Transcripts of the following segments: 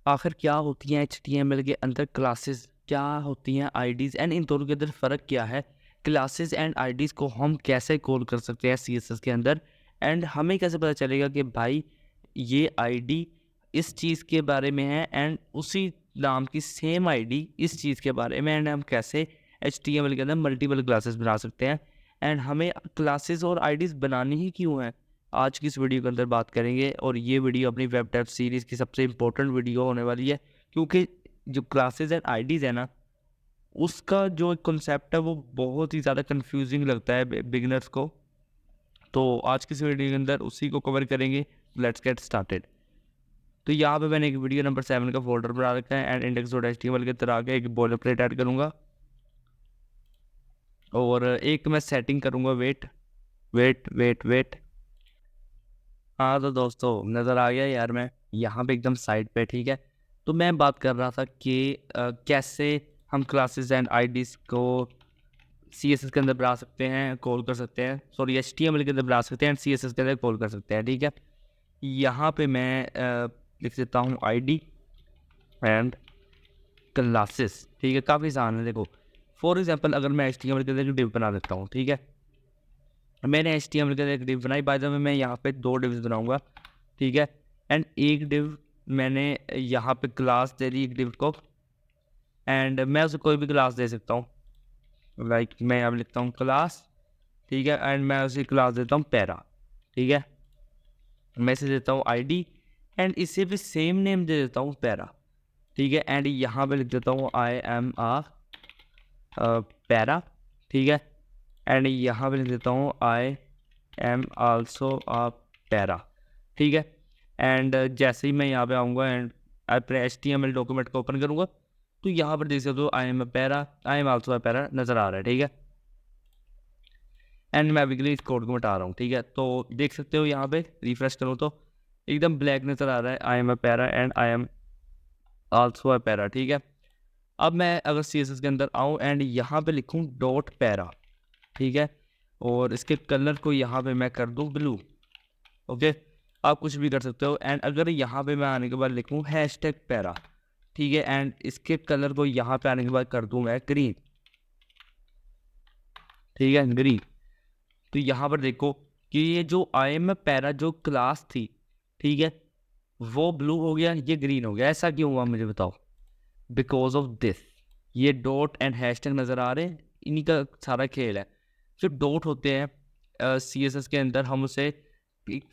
आखिर क्या होती हैं HTML के अंदर क्लासेस, क्या होती हैं आईडीज़ एंड इन दोनों के अंदर फ़र्क क्या है? क्लासेस एंड आईडीज़ को हम कैसे कॉल कर सकते हैं CSS के अंदर एंड हमें कैसे पता चलेगा कि भाई ये आईडी इस चीज़ के बारे में है एंड उसी नाम की सेम आईडी इस चीज़ के बारे में एंड हम कैसे HTML के अंदर मल्टीपल क्लासेस बना सकते हैं एंड हमें क्लासेस और आईडीज़ बनानी ही क्यों है? आज की इस वीडियो के अंदर बात करेंगे और ये वीडियो अपनी वेब डेव सीरीज़ की सबसे इम्पोर्टेंट वीडियो होने वाली है क्योंकि जो क्लासेस एंड आईडीज़ है ना, उसका जो कॉन्सेप्ट है वो बहुत ही ज़्यादा कंफ्यूजिंग लगता है बिगिनर्स को। तो आज की इस वीडियो के अंदर उसी को कवर करेंगे। Let's get started. तो यहाँ पे मैंने एक वीडियो नंबर 7 का फोल्डर बना रखा है एंड index.html के तरह आगे एक बॉलर प्लेट ऐड करूँगा और एक मैं सेटिंग करूँगा वेट वेट वेट वेट। हाँ, तो दोस्तों नज़र आ गया यार मैं यहाँ पे एकदम साइड पे, ठीक है। तो मैं बात कर रहा था कि कैसे हम क्लासेस एंड आईडीज़ को CSS के अंदर बना सकते हैं, कॉल कर सकते हैं, सॉरी HTML के अंदर बना सकते हैं एंड CSS के अंदर कॉल कर सकते हैं, ठीक है। यहाँ पे मैं लिख देता हूँ आईडी एंड क्लासेस, ठीक है। काफ़ी आसान है, देखो फॉर एग्जांपल अगर मैं HTML के अंदर एक डिव बना देता हूँ, ठीक है। मैंने HTML के अंदर एक डिव बनाई, बाय द वे मैं यहाँ पे 2 डिव्स बनाऊँगा, ठीक है। एंड एक डिव मैंने यहाँ पे क्लास दे दी एक डिव को एंड मैं उसे कोई भी क्लास दे सकता हूँ। लाइक मैं यहाँ पे लिखता हूँ क्लास, ठीक है, एंड मैं उसे क्लास देता हूँ पैरा, ठीक है। मैं इसे देता हूँ आईडी एंड इसे भी सेम नेम दे देता हूँ पैरा, ठीक है। एंड यहाँ पे लिख देता हूँ आई एम आ पैरा, ठीक है। एंड यहाँ पे लिख देता हूँ I am also a para, ठीक है। एंड जैसे ही मैं यहाँ पे आऊँगा एंड अपने HTML डॉक्यूमेंट को ओपन करूँगा तो यहाँ पर देख सकते हो I am a para, I am also a para नज़र आ रहा है, ठीक है। एंड मैं अभी इस कोड को मिटा रहा हूँ, ठीक है। तो देख सकते हो यहाँ पे रिफ्रेश करूँ तो एकदम ब्लैक नज़र आ रहा है, I am a para and I am also a para, ठीक है। अब मैं अगर CSS के अंदर आऊँ एंड यहाँ पे लिखूँ डॉट पैरा, ठीक है, और इसके कलर को यहाँ पे मैं कर दूँ ब्लू, ओके। आप कुछ भी कर सकते हो एंड अगर यहाँ पे मैं आने के बाद लिखूँ हैशटैग पैरा, ठीक है, एंड इसके कलर को यहाँ पे आने के बाद कर दूँ मैं ग्रीन, ठीक है, ग्रीन। तो यहाँ पर देखो कि ये जो आई एम पैरा जो क्लास थी, ठीक है, वो ब्लू हो गया, ये ग्रीन हो गया। ऐसा क्यों हुआ मुझे बताओ? बिकॉज ऑफ दिस, ये डॉट एंड हैशटैग नज़र आ रहे हैं, इन्हीं का सारा खेल है। जो डॉट होते हैं CSS के अंदर हम उसे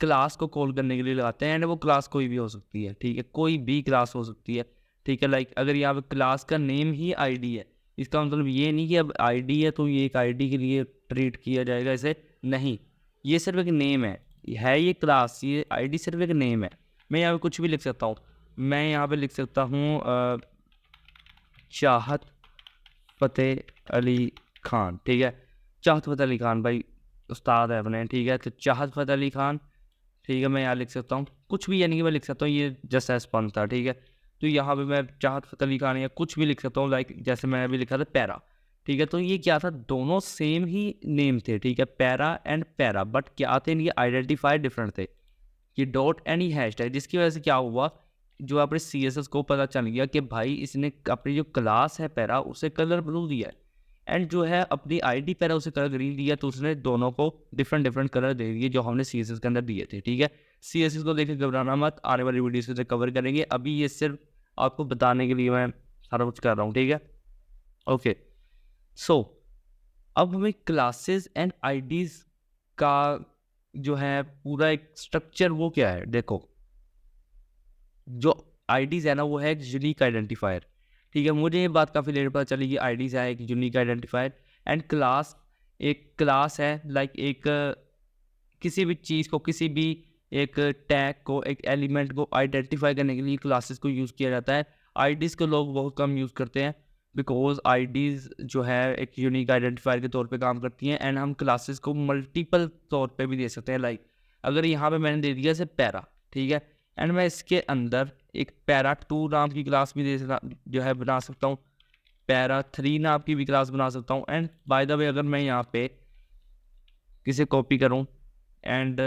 क्लास को कॉल करने के लिए लगाते हैं एंड वो क्लास कोई भी हो सकती है, ठीक है, कोई भी क्लास हो सकती है, ठीक है। लाइक अगर यहाँ पे क्लास का नेम ही आईडी है, इसका मतलब ये नहीं कि अब आईडी है तो ये एक आईडी के लिए ट्रीट किया जाएगा इसे, नहीं। ये सिर्फ एक नेम है ये क्लास, ये आईडी सिर्फ एक नेम है। मैं यहाँ पे कुछ भी लिख सकता हूँ, मैं यहाँ पे लिख सकता हूँ चाहत फ़तेह अली खान, ठीक है। चाहत फ़तेह अली खान भाई उस्ताद है अपने, ठीक है। तो चाहत फ़तेह अली खान, ठीक है, मैं यहाँ लिख सकता हूँ कुछ भी, यानी कि मैं लिख सकता हूँ ये जस्ट एज फन था, ठीक है। तो यहाँ पे मैं चाहत फ़तेह अली खान या कुछ भी लिख सकता हूँ, लाइक जैसे मैं अभी लिखा था पैरा, ठीक है। तो ये क्या था, दोनों सेम ही नेम थे, ठीक है, पैरा एंड पैरा, बट क्या थे, इनके आइडेंटिफाई डिफरेंट थे। ये डॉट एंड ही हैशटैग, जिसकी वजह से क्या हुआ, जो अपने CSS को पता चल गया कि भाई इसने अपनी जो क्लास है पैरा उसे कलर ब्लू दिया है एंड जो है अपनी आईडी पैरा उसे कलर ग्रीन दिया, तो उसने दोनों को डिफरेंट डिफरेंट कलर दे दिए जो हमने CSS के अंदर दिए थे, ठीक है। CSS को देख के घबराना मत, आने वाली वीडियो से कवर करेंगे, अभी ये सिर्फ आपको बताने के लिए मैं सारा कुछ कर रहा हूँ, ठीक है। ओके, सो अब हमें क्लासेस एंड आईडीज का जो है पूरा एक स्ट्रक्चर वो क्या है, देखो जो आईडीज़ है ना वो है एक यूनिक आइडेंटिफायर, ठीक है। मुझे ये बात काफ़ी लेट पता चली कि आईडीज़ है एक यूनिक आइडेंटिफायर एंड क्लास एक क्लास है, लाइक एक किसी भी चीज़ को, किसी भी एक टैग को, एक एलिमेंट को आइडेंटिफाई करने के लिए क्लासेस को यूज़ किया जाता है। आईडीज़ को लोग बहुत कम यूज़ करते हैं बिकॉज आईडीज़ जो है एक यूनिक आइडेंटिफायर के तौर पे काम करती हैं एंड हम क्लासेस को मल्टीपल तौर पे भी दे सकते हैं। लाइक अगर यहाँ पे मैंने दे दिया इसे पैरा, ठीक है, एंड मैं इसके अंदर एक पैरा 2 नाम की क्लास भी जो है बना सकता हूँ, पैरा 3 नाम की भी क्लास बना सकता हूँ एंड बाय द वे अगर मैं यहाँ पे किसे कॉपी करूँ एंड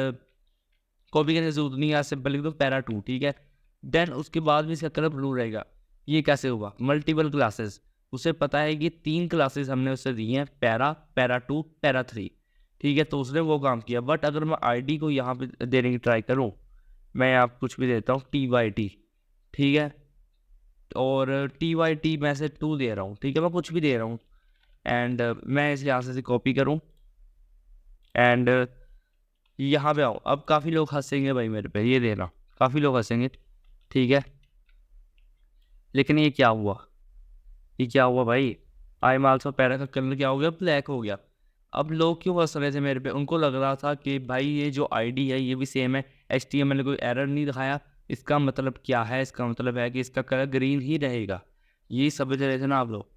कॉपी करने की जरूरत नहीं है, सिंपल लिख दो पैरा 2, ठीक है। देन उसके बाद भी इसका कलर ब्लू रहेगा। ये कैसे हुआ? मल्टीपल क्लासेस, उसे पता है कि 3 क्लासेस हमने उसे दी हैं, पैरा, पैरा 2, पैरा 3, ठीक है? तो उसने वो काम किया। बट अगर मैं आईडी को यहाँ पे देने की ट्राई करूँ, मैं आप कुछ भी देता हूँ TYT, ठीक है? और TYT मैं से 2 दे रहा हूँ, ठीक है? मैं कुछ भी दे रहा हूँ एंड मैं इसे यहाँ से कॉपी करूँ एंड यहाँ पे आऊँ। अब काफ़ी लोग हँसेंगे भाई मेरे पे, ये देना, काफ़ी लोग हँसेंगे, ठीक है? लेकिन ये क्या हुआ? ये क्या हुआ भाई? आई एम आल्सो पैरा का कलर क्या हो गया? ब्लैक हो गया। अब लोग क्यों हँस रहे थे मेरे पे? उनको लग रहा था कि भाई ये जो आईडी है ये भी सेम है, HTML ने कोई एरर नहीं दिखाया, इसका मतलब क्या है? इसका मतलब है कि इसका कलर ग्रीन ही रहेगा। ये समझ रहे थे ना आप लोग?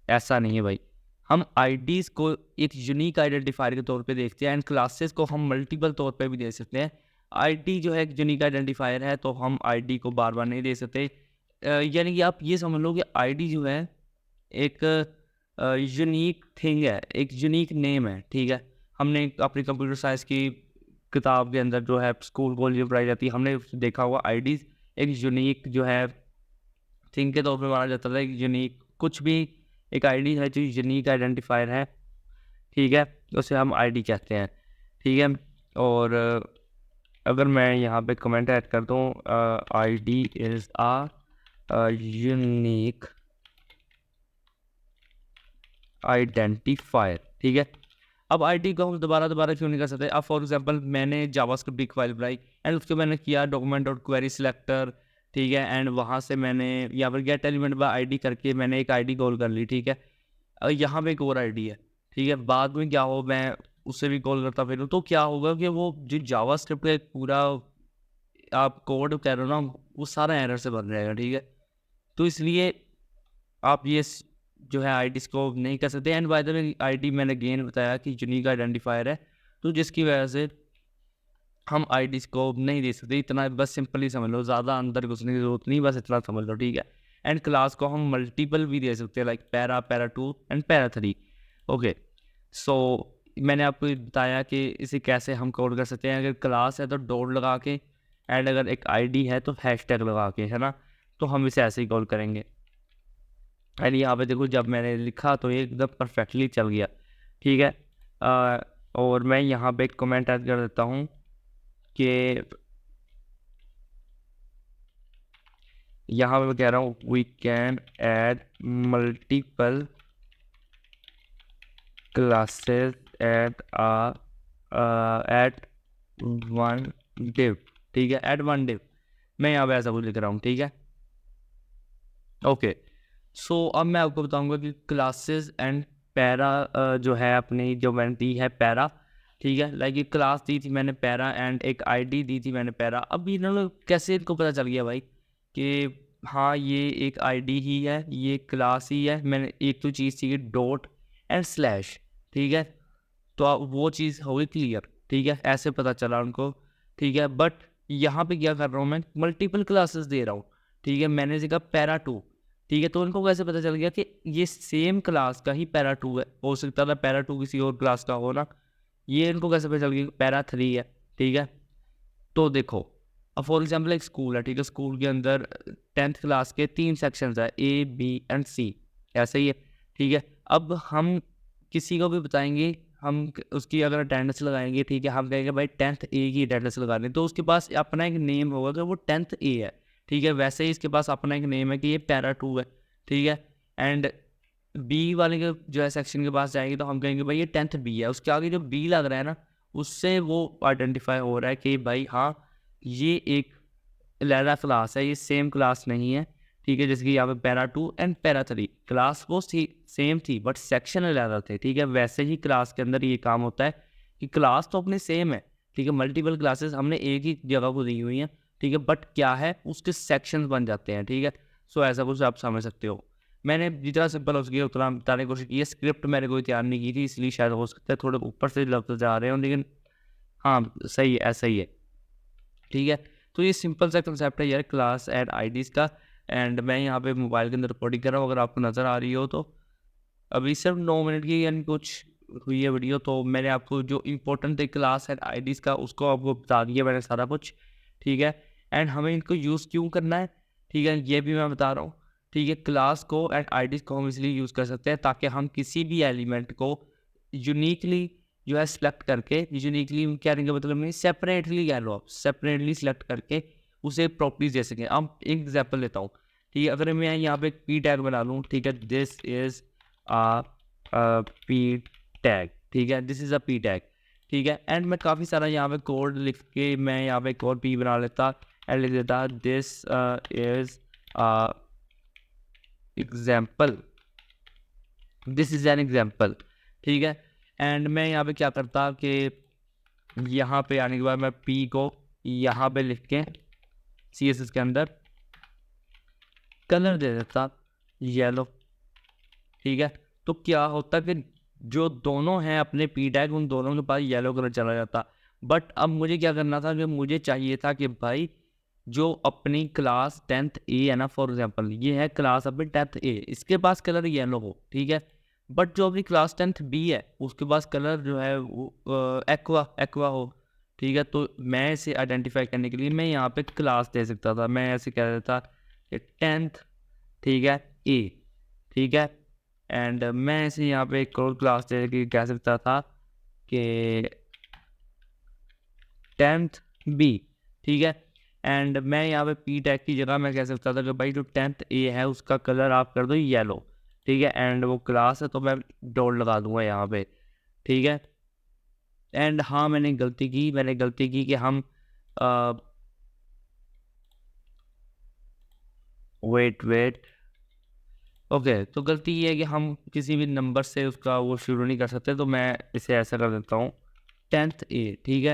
ऐसा नहीं है भाई। हम आईडीज़ को एक यूनिक आइडेंटिफायर के तौर पे देखते हैं एंड क्लासेस को हम मल्टीपल तौर पे भी दे सकते हैं। आईडी जो है एक यूनिक आइडेंटिफायर है, तो हम आईडी को बार-बार नहीं दे सकते। यानी कि आप ये समझ लो कि आईडी जो है एक यूनिक थिंग है, एक यूनिक नेम है, ठीक है? हमने अपनी कंप्यूटर साइंस की किताब के अंदर जो है स्कूल कॉलेज में पढ़ाई जाती है, हमने देखा होगा आईडीज़ एक यूनिक जो है थिंग के तौर पे माना जाता था, एक यूनिक कुछ भी एक आईडी है जो यूनिक आइडेंटिफायर है, ठीक है? उसे हम आईडी कहते हैं, ठीक है? और अगर मैं यहाँ पे कमेंट ऐड कर दूँ आईडी इज़ यूनिक आइडेंटिफायर, ठीक है? अब आईडी को हम दोबारा क्यों नहीं कर सकते? अब फॉर एग्जांपल मैंने जावास्क्रिप्ट की फाइल बनाई एंड उसको मैंने किया डॉक्यूमेंट डॉट क्वेरी सिलेक्टर, ठीक है? एंड वहाँ से मैंने यहाँ पर गेट एलिमेंट बाय आईडी करके मैंने एक आईडी कॉल कर ली, ठीक है? यहाँ पे एक और आईडी है, ठीक है? बाद में क्या हो, मैं उससे भी कॉल करता फिरूँ तो क्या होगा कि वो जो जावास्क्रिप्ट का एक पूरा आप कोड कह रहे हो ना, वो सारा एरर से बन जाएगा, ठीक है? तो इसलिए आप ये जो है आईडीज़ को नहीं कर सकते। And by the way ID मैंने अगेन बताया कि यूनिक आइडेंटिफायर है, तो जिसकी वजह से हम आईडीज़ को नहीं दे सकते। इतना बस सिंपली समझ लो, ज़्यादा अंदर घुसने की ज़रूरत नहीं, बस इतना समझ लो, ठीक है? एंड क्लास को हम मल्टीपल भी दे सकते हैं, like para, para 2 and para 3। Okay, so मैंने आपको ये बताया कि इसे कैसे हम कोड कर सकते हैं। अगर क्लास है तो डॉट लगा के एंड अगर एक आईडी है तो हैशटैग लगा के, है ना? तो हम इसे ऐसे ही कॉल करेंगे। एंड यहाँ पे देखो जब मैंने लिखा तो ये एकदम परफेक्टली चल गया, ठीक है? और मैं यहाँ पे एक कमेंट ऐड कर देता हूँ कि यहाँ पे मैं कह रहा हूँ we can add multiple classes at at one div, ठीक है? एट वन डिव, मैं यहाँ पे ऐसा कुछ लिख रहा हूँ, ठीक है? ओके, सो अब मैं आपको बताऊंगा कि क्लासेस एंड पैरा जो है अपनी जो मैंने दी है पैरा, ठीक है? लाइक एक क्लास दी थी मैंने पैरा एंड एक आईडी दी थी मैंने पैरा। अब इन्होंने कैसे इनको पता चल गया भाई कि हाँ ये एक आईडी ही है, ये क्लास ही है? मैंने एक तो चीज़ थी कि डॉट एंड स्लैश, ठीक है? तो वो चीज़ हो गई क्लियर, ठीक है? ऐसे पता चला उनको, ठीक है? बट यहाँ पे क्या कर रहा हूँ मैं, मल्टीपल क्लासेस दे रहा हूँ, ठीक है? मैंने देखा पैरा 2, ठीक है? तो उनको कैसे पता चल गया कि ये सेम क्लास का ही पैरा 2 है? हो सकता था पैरा 2 किसी और क्लास का हो ना, ये इनको कैसे पता चल गया कि पैरा 3 है, ठीक है? तो देखो, अब फॉर एग्जाम्पल एक स्कूल है, ठीक है? स्कूल के अंदर 10th क्लास के 3 सेक्शंस है, A, B एंड C, ऐसा ही है, ठीक है? अब हम किसी को भी बताएंगे, हम उसकी अगर अटेंडेंस लगाएंगे, ठीक है? हम कहेंगे भाई 10th A की अटेंडेंस लगानी, तो उसके पास अपना एक नेम होगा कि वो 10th A है, ठीक है? वैसे ही इसके पास अपना एक नेम है कि ये पैरा 2 है, ठीक है? एंड बी वाले के जो है सेक्शन के पास जाएंगे तो हम कहेंगे भाई ये 10th B है, उसके आगे जो B लग रहा है ना, उससे वो आइडेंटिफाई हो रहा है कि भाई हाँ ये एक अलहदा क्लास है, ये सेम क्लास नहीं है, ठीक है? जैसे कि यहाँ पे पैरा 2 एंड पैरा 3 क्लास वो सेम थी बट सेक्शन अलहदा थे, ठीक है? वैसे ही क्लास के अंदर ये काम होता है कि क्लास तो अपने सेम है, ठीक है? मल्टीपल क्लासेस हमने एक ही जगह को दी हुई हैं, ठीक है? बट क्या है, उसके सेक्शंस बन जाते हैं, ठीक है? सो ऐसा कुछ आप समझ सकते हो। मैंने जितना सिंपल हो सके उतना बताने की कोशिश की है। स्क्रिप्ट मैंने कोई तैयार नहीं की थी, इसलिए शायद हो सकता है थोड़े ऊपर से लफ्ज़ जा रहे हों, लेकिन हाँ सही है, ऐसा ही है, ठीक है? तो ये सिंपल सा कंसेप्ट है यार क्लास एंड आईडीज़ का। एंड मैं यहाँ पे मोबाइल के अंदर रिकॉर्डिंग कर रहा हूँ, अगर आपको नज़र आ रही हो तो। अभी सिर्फ 9 मिनट की यानी कुछ हुई है वीडियो, तो मैंने आपको जो इम्पोर्टेंट थे क्लास एंड आईडीज़ का उसको आपको बता दिया मैंने सारा कुछ, ठीक है? एंड हमें इनको यूज़ क्यों करना है, ठीक है, ये भी मैं बता रहा हूँ। ठीक है, क्लास को एंड आईडीज़ को हम इसलिए यूज़ कर सकते हैं ताकि हम किसी भी एलिमेंट को यूनिकली जो है सेलेक्ट करके, यूनिकली कहने का मतलब नहीं, सेपरेटली कह लो आप, सेपरेटली सेलेक्ट करके उसे प्रॉपर्टीज दे सकें। अब एक एग्जांपल लेता हूँ, ठीक है, अगर मैं यहाँ पे एक पी टैग बना लूँ, ठीक है, this is a p tag, ठीक है, this is a p tag, ठीक है, एंड मैं काफ़ी सारा यहाँ पे कोड लिख के मैं यहाँ पे एक और पी बना लेता एंड लिख देता this is example, this is an example, ठीक है, एंड मैं यहाँ पे क्या करता कि यहाँ पे आने के बाद मैं पी को यहाँ पे लिख के CSS के अंदर कलर दे देता येलो, ठीक है, तो क्या होता कि जो दोनों हैं अपने पी टैग, उन दोनों के पास येलो कलर चला जाता। बट अब मुझे क्या करना था कि मुझे चाहिए था कि भाई जो अपनी क्लास 10th A है ना, फॉर एग्जांपल ये है क्लास अपनी 10th A, इसके पास कलर येलो हो, ठीक है, बट जो अपनी क्लास 10th B है उसके पास कलर जो है वो एक्वा एक्वा हो, ठीक है, तो मैं इसे आइडेंटिफाई करने के लिए मैं यहाँ पे क्लास दे सकता था, मैं ऐसे कह देता कि 10th, ठीक है, A, ठीक है, एंड मैं इसे यहाँ पे एक और क्लास दे के कह सकता था कि 10th B, ठीक है, एंड मैं यहाँ पे पी टैग की जगह मैं कह सकता था कि भाई जो 10th A है उसका कलर आप कर दो येलो, ठीक है, एंड वो क्लास है तो मैं डॉट लगा दूंगा यहाँ पे, ठीक है, एंड हाँ मैंने गलती की कि हम वेट ओके, तो गलती ये है कि हम किसी भी नंबर से उसका वो शुरू नहीं कर सकते, तो मैं इसे ऐसा कर देता हूँ 10th A, ठीक है,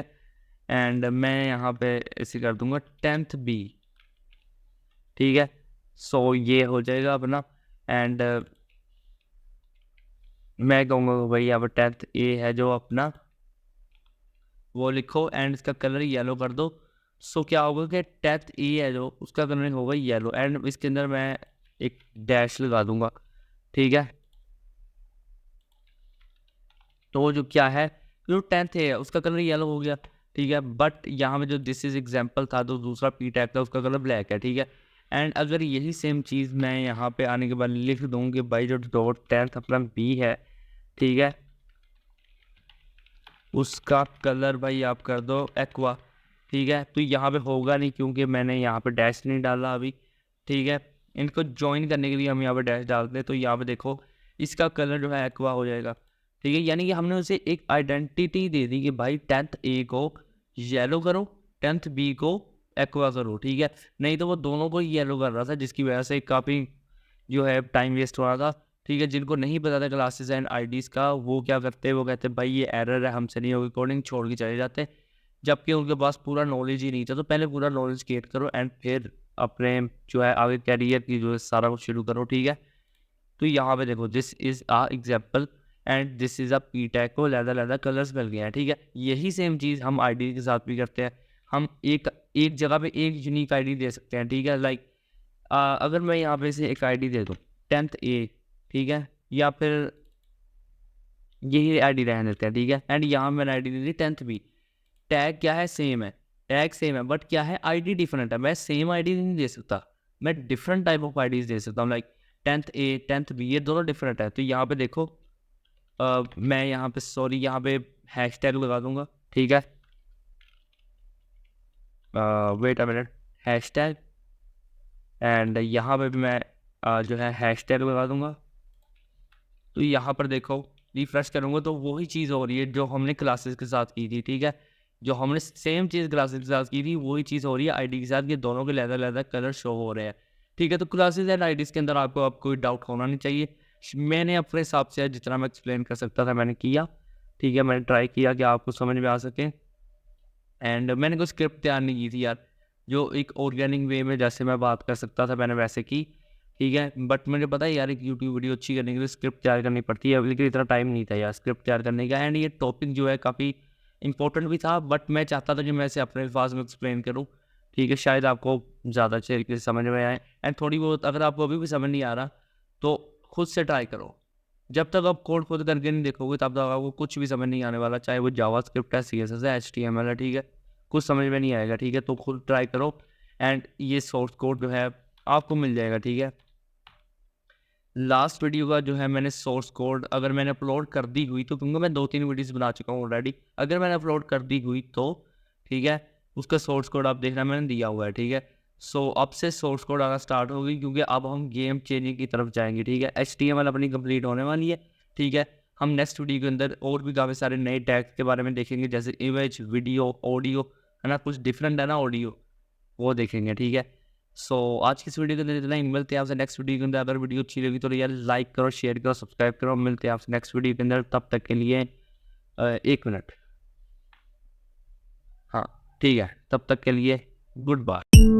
एंड मैं यहाँ पे इसे कर दूंगा 10th B, ठीक है, सो ये हो जाएगा अपना, एंड मैं कहूँगा भाई यहाँ पर 10th A है जो अपना वो लिखो एंड इसका कलर येलो कर दो। सो क्या होगा कि 10th A है जो उसका कलर होगा येलो एंड इसके अंदर मैं एक डैश लगा दूंगा, ठीक है, तो जो क्या है जो 10th है उसका कलर येलो हो गया, ठीक है, बट यहाँ में जो दिस इज एग्जाम्पल था तो दूसरा पी टैग था उसका कलर ब्लैक है, ठीक है, एंड अगर यही सेम चीज़ मैं यहाँ पे आने के बाद लिख दूँ कि भाई जो डॉट 10th अपना बी है, ठीक है, उसका कलर भाई आप कर दो एक्वा, ठीक है, तो यहाँ पे होगा नहीं क्योंकि मैंने यहाँ पे डैश नहीं डाला अभी, ठीक है, इनको ज्वाइन करने के लिए हम यहाँ पे डैश डालते हैं, तो यहाँ पे देखो इसका कलर जो है एक्वा हो जाएगा, ठीक है, यानी कि हमने उसे एक आइडेंटिटी दे दी कि भाई 10th A को येलो करो 10th B को एक्वा करो, ठीक है, नहीं तो वो दोनों को येलो कर रहा था जिसकी वजह से काफ़ी जो है टाइम वेस्ट हो रहा था, ठीक है, जिनको नहीं पता था क्लासेस एंड आईडीज़ का वो क्या करते हैं, वो कहते हैं भाई ये एरर है हमसे नहीं होगी कोडिंग, छोड़ के चले जाते, जबकि उनके पास पूरा नॉलेज ही नहीं था, तो पहले पूरा नॉलेज गेट करो एंड फिर अपने जो है आगे कैरियर की जो है सारा कुछ शुरू करो, ठीक है, तो यहाँ पे देखो this is a example and this is a p tag को लहदा कलर्स मिल गए हैं, ठीक है, यही सेम चीज़ हम आईडी के साथ भी करते हैं, हम एक एक जगह पे एक यूनिक आईडी दे सकते हैं, ठीक है, लाइक अगर मैं यहाँ पे से एक आईडी दे दूँ 10th A, ठीक है, या फिर यही आईडी रहने देते हैं, ठीक है, एंड यहाँ मैंने आईडी दे दी 10th B, टैग क्या है सेम है, टैग सेम है बट क्या है आईडी डिफरेंट है, मैं सेम आईडी नहीं दे सकता, मैं डिफरेंट टाइप ऑफ आईडीज दे सकता हूँ, like 10th A 10th B ये दोनों डिफरेंट है, तो यहाँ पे देखो मैं यहाँ पे सॉरी यहाँ पे हैश टैग लगा दूंगा, ठीक है, wait a minute, hash tag and यहाँ पे भी मैं जो है हैश टैग लगा दूंगा, तो यहाँ पर देखो रिफ्रेश करूँगा तो वही चीज़ हो रही है जो हमने क्लासेस के साथ की थी, ठीक है, जो हमने सेम चीज़ क्लासेस के साथ की थी वही चीज़ हो रही है आईडी के साथ, ये दोनों के अलग कलर शो हो रहे हैं, ठीक है, तो क्लासेस एंड आईडीज़ के अंदर आपको अब कोई डाउट होना नहीं चाहिए, मैंने अपने हिसाब से जितना मैं एक्सप्लेन कर सकता था मैंने किया, ठीक है, मैंने ट्राई किया कि आपको समझ में आ सके, एंड मैंने कोई स्क्रिप्ट तैयार नहीं की थी यार, जो एक ऑर्गेनिक वे में जैसे मैं बात कर सकता था मैंने वैसे की, ठीक है, बट मुझे पता है यार एक यूट्यूब वीडियो अच्छी करने के लिए स्क्रिप्ट तैयार करनी पड़ती है, लेकिन इतना टाइम नहीं था यार स्क्रिप्ट तैयार करने का, एंड ये टॉपिक जो है काफ़ी इंपॉर्टेंट भी था, बट मैं चाहता था कि मैं इसे अपने अल्फाज में एक्सप्लेन करूँ, ठीक है, शायद आपको ज़्यादा अच्छे तरीके से समझ में आए, एंड थोड़ी बहुत अगर आपको अभी भी समझ नहीं आ रहा तो खुद से ट्राई करो, जब तक आप कोड खुद करके नहीं देखोगे तब तक आपको कुछ भी समझ नहीं आने वाला, चाहे वो जावा स्क्रिप्ट है CSS है HTML है, ठीक है, कुछ समझ में नहीं आएगा, ठीक है, तो खुद ट्राई करो एंड ये सोर्स कोड जो है आपको मिल जाएगा, ठीक है। लास्ट वीडियो का जो है मैंने सोर्स कोड अगर मैंने अपलोड कर दी हुई तो, क्योंकि मैं 2-3 वीडियोस बना चुका हूँ ऑलरेडी, अगर मैंने अपलोड कर दी हुई तो ठीक है, उसका सोर्स कोड आप देखना मैंने दिया हुआ है, ठीक है। सो अब से सोर्स कोड आना स्टार्ट होगी, क्योंकि अब हम गेम चेंजिंग की तरफ जाएंगे, ठीक है। HTML अपनी कंप्लीट होने वाली है, ठीक है। हम नेक्स्ट वीडियो के अंदर और भी काफ़ी सारे नए टैग्स के बारे में देखेंगे, जैसे इमेज, वीडियो, ऑडियो, है ना, कुछ डिफरेंट है ना ऑडियो, वो देखेंगे, ठीक है। सो आज की इस वीडियो के अंदर इतना ही। मिलते हैं आपसे नेक्स्ट वीडियो के अंदर। अगर वीडियो अच्छी लगी तो यार लाइक करो, शेयर करो, सब्सक्राइब करो। मिलते हैं आपसे नेक्स्ट वीडियो के अंदर, तब तक के लिए 1 मिनट, हाँ ठीक है, तब तक के लिए गुड बाय।